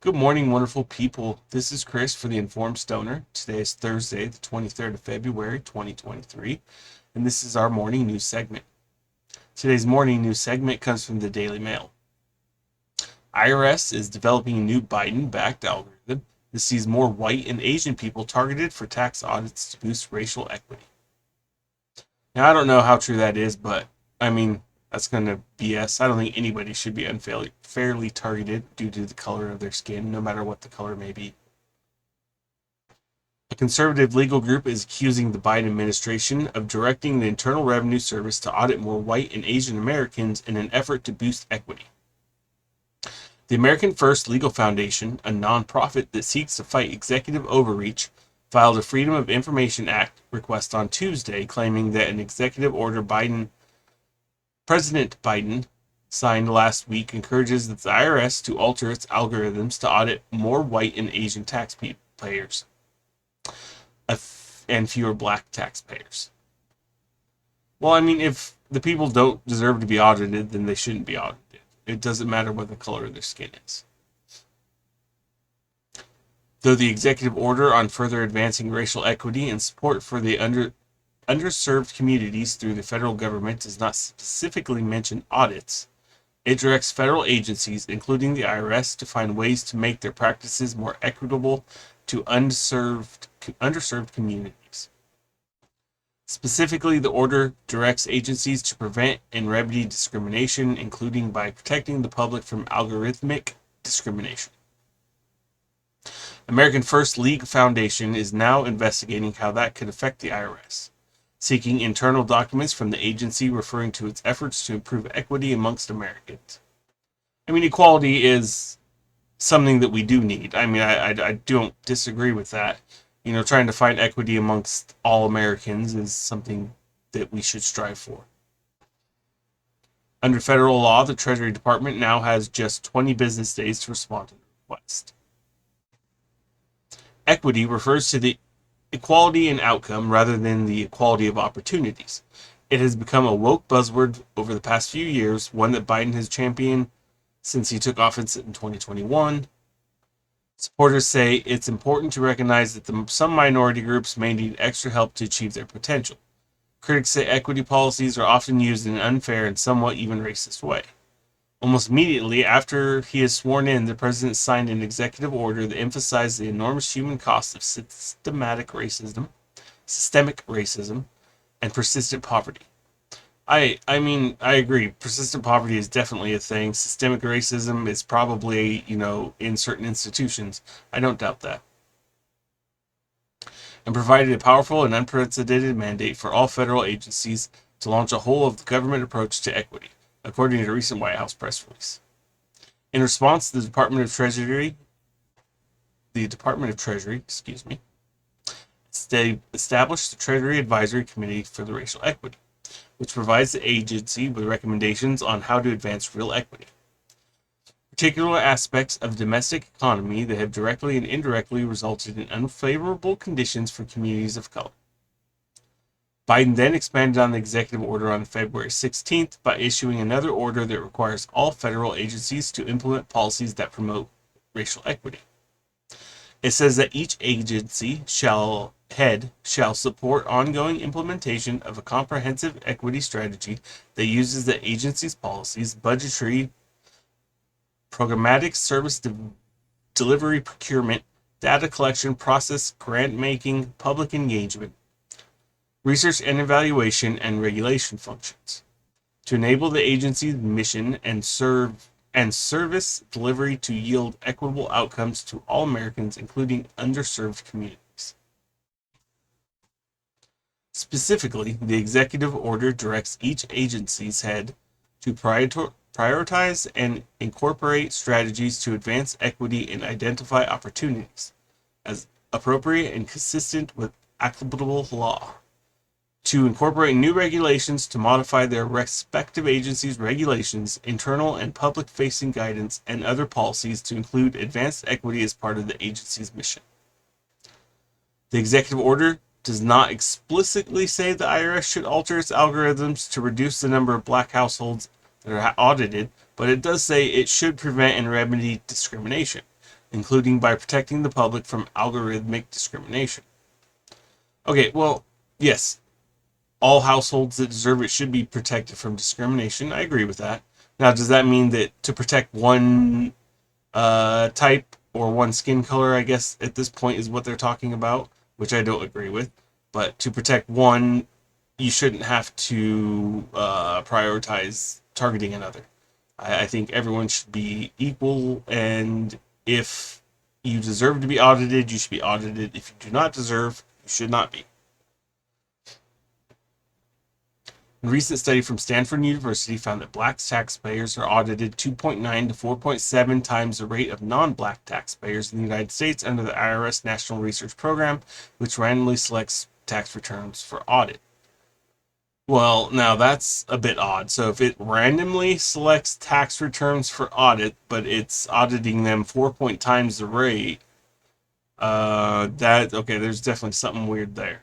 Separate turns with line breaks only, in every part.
Good morning, wonderful people. This is Chris for the Informed Stoner. Today is Thursday, the 23rd of February, 2023, and this is our morning news segment. Today's morning news segment comes from the Daily Mail. IRS is developing a new Biden-backed algorithm that sees more white and Asian people targeted for tax audits to boost racial equity. Now, I don't know how true that is, but I mean, that's going to BS. I don't think anybody should be unfairly targeted due to the color of their skin, no matter what the color may be. A conservative legal group is accusing the Biden administration of directing the Internal Revenue Service to audit more white and Asian Americans in an effort to boost equity. The American First Legal Foundation, a nonprofit that seeks to fight executive overreach, filed a Freedom of Information Act request on Tuesday claiming that an executive order President Biden signed last week encourages the IRS to alter its algorithms to audit more white and Asian taxpayers and fewer black taxpayers. Well, I mean, if the people don't deserve to be audited, then they shouldn't be audited. It doesn't matter what the color of their skin is. Though the executive order on further advancing racial equity and support for the underserved communities through the federal government does not specifically mention audits, it directs federal agencies, including the IRS, to find ways to make their practices more equitable to underserved communities. Specifically, the order directs agencies to prevent and remedy discrimination, including by protecting the public from algorithmic discrimination. American First League Foundation is now investigating how that could affect the IRS, seeking internal documents from the agency referring to its efforts to improve equity amongst Americans. I mean, equality is something that we do need. I mean, I don't disagree with that. You know, trying to find equity amongst all Americans is something that we should strive for. Under federal law, the Treasury Department now has just 20 business days to respond to the request. Equity refers to the equality in outcome rather than the equality of opportunities. It has become a woke buzzword over the past few years, one that Biden has championed since he took office in 2021. Supporters say it's important to recognize that some minority groups may need extra help to achieve their potential. Critics say equity policies are often used in an unfair and somewhat even racist way. Almost immediately after he is sworn in, the president signed an executive order that emphasized the enormous human cost of systemic racism, and persistent poverty. I agree. Persistent poverty is definitely a thing. Systemic racism is probably, in certain institutions. I don't doubt that. And provided a powerful and unprecedented mandate for all federal agencies to launch a whole of the government approach to equity, according to a recent White House press release. In response, the Department of Treasury, established the Treasury Advisory Committee for the Racial Equity, which provides the agency with recommendations on how to advance real equity. Particular aspects of the domestic economy that have directly and indirectly resulted in unfavorable conditions for communities of color. Biden then expanded on the executive order on February 16th by issuing another order that requires all federal agencies to implement policies that promote racial equity. It says that each agency shall support ongoing implementation of a comprehensive equity strategy that uses the agency's policies, budgetary, programmatic service delivery, procurement, data collection, process, grant making, public engagement, research and evaluation, and regulation functions to enable the agency's mission and service delivery to yield equitable outcomes to all Americans, including underserved communities. Specifically, the executive order directs each agency's head to prioritize and incorporate strategies to advance equity and identify opportunities as appropriate and consistent with applicable law, to incorporate new regulations to modify their respective agencies' regulations, internal and public-facing guidance, and other policies to include advanced equity as part of the agency's mission. The executive order does not explicitly say the IRS should alter its algorithms to reduce the number of black households that are audited, but it does say it should prevent and remedy discrimination. including by protecting the public from algorithmic discrimination. Okay, well, yes, all households that deserve it should be protected from discrimination. I agree with that. Now, does that mean that to protect one type or one skin color, I guess at this point is what they're talking about, which I don't agree with. But to protect one, you shouldn't have to prioritize targeting another. I think everyone should be equal, and if you deserve to be audited, you should be audited. If you do not deserve, you should not be. A recent study from Stanford University found that black taxpayers are audited 2.9 to 4.7 times the rate of non-black taxpayers in the United States under the IRS National Research Program, which randomly selects tax returns for audit. Well, now that's a bit odd. So if it randomly selects tax returns for audit, but it's auditing them 4 times the rate, okay, there's definitely something weird there.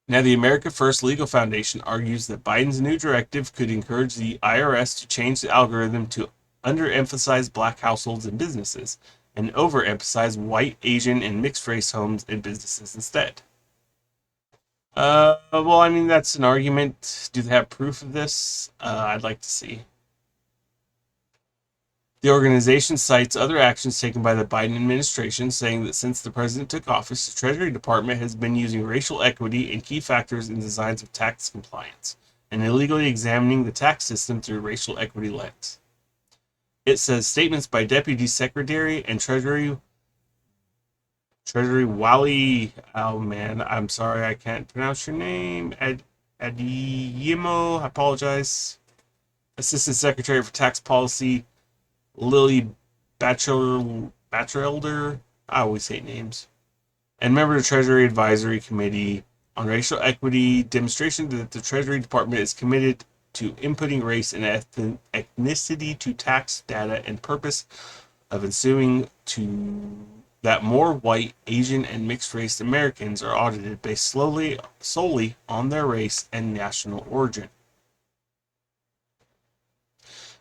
Now, the America First Legal Foundation argues that Biden's new directive could encourage the IRS to change the algorithm to underemphasize black households and businesses and overemphasize white, Asian, and mixed race homes and businesses instead. Well, I mean, that's an argument. Do they have proof of this? I'd like to see. The organization cites other actions taken by the Biden administration, saying that since the president took office, the Treasury Department has been using racial equity in key factors in designs of tax compliance and illegally examining the tax system through a racial equity lens. It says statements by Deputy Secretary and Treasury Wally, oh man, I'm sorry, I can't pronounce your name, Adiyemo, I apologize. Assistant Secretary for Tax Policy, Lily Batchelder, I always hate names, and member of the Treasury Advisory Committee on Racial Equity, demonstration that the Treasury Department is committed to inputting race and ethnicity to tax data and purpose of ensuing to that more white, Asian, and mixed-race Americans are audited based solely on their race and national origin.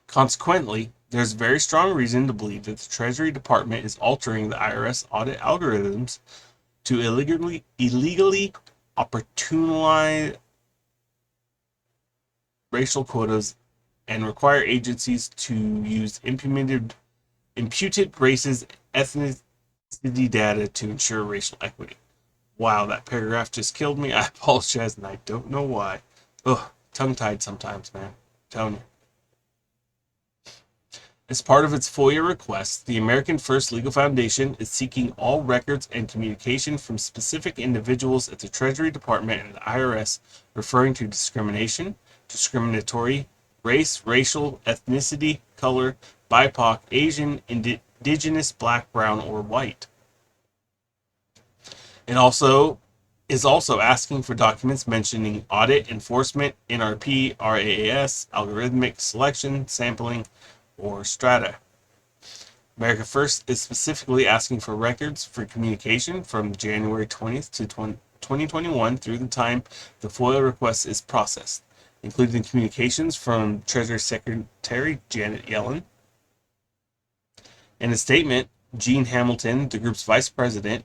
Consequently, there's very strong reason to believe that the Treasury Department is altering the IRS audit algorithms to illegally opportunize racial quotas and require agencies to use imputed races, ethnicity data to ensure racial equity. Wow, that paragraph just killed me. I apologize, and I don't know why. Ugh, tongue-tied sometimes, man. I'm telling you. As part of its FOIA request, the American First Legal Foundation is seeking all records and communication from specific individuals at the Treasury Department and the IRS referring to discrimination, discriminatory, race, racial, ethnicity, color, BIPOC, Asian, indigenous, black, brown, or white. It is also asking for documents mentioning audit, enforcement, NRP, RAAS, algorithmic selection, sampling, or strata. America First is specifically asking for records for communication from January 20th to 2021 through the time the FOIA request is processed, including communications from Treasury Secretary Janet Yellen. In a statement, Gene Hamilton, the group's vice president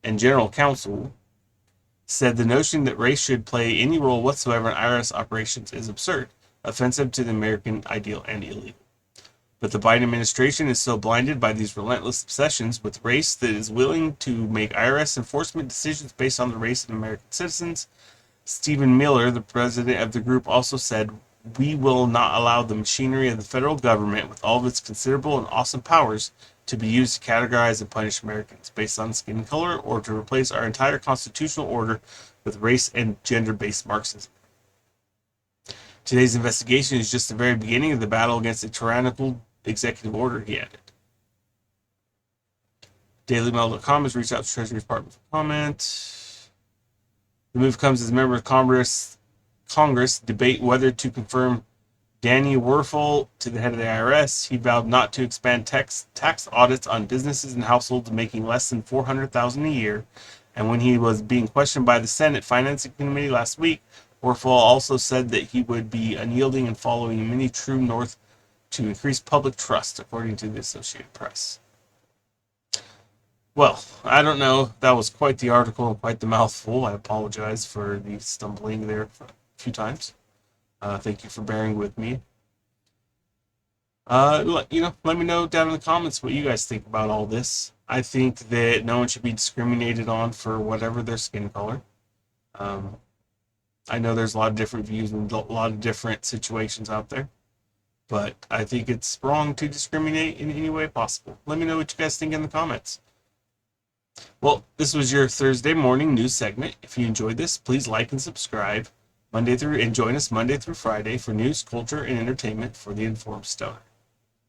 and general counsel, said the notion that race should play any role whatsoever in IRS operations is absurd, offensive to the American ideal, and illegal. But the Biden administration is so blinded by these relentless obsessions with race that it is willing to make IRS enforcement decisions based on the race of American citizens. Stephen Miller, the president of the group, also said, "We will not allow the machinery of the federal government, with all of its considerable and awesome powers, to be used to categorize and punish Americans based on skin color or to replace our entire constitutional order with race and gender-based Marxism. Today's investigation is just the very beginning of the battle against a tyrannical executive order," he added. DailyMail.com has reached out to the Treasury Department for comment. The move comes as members of Congress debate whether to confirm Danny Werfel to the head of the IRS. He vowed not to expand tax audits on businesses and households making less than $400,000 a year. And when he was being questioned by the Senate Financing Committee last week, Werfel also said that he would be unyielding and following many true North to increase public trust, according to the Associated Press. Well, I don't know. That was quite the article and quite the mouthful. I apologize for the stumbling there a few times. Thank you for bearing with me. Let me know down in the comments what you guys think about all this. I think that no one should be discriminated on for whatever their skin color. I know there's a lot of different views and a lot of different situations out there, but I think it's wrong to discriminate in any way possible. Let me know what you guys think in the comments. Well, this was your Thursday morning news segment. If you enjoyed this, please like and subscribe and join us Monday through Friday for news, culture, and entertainment for the informed stoner.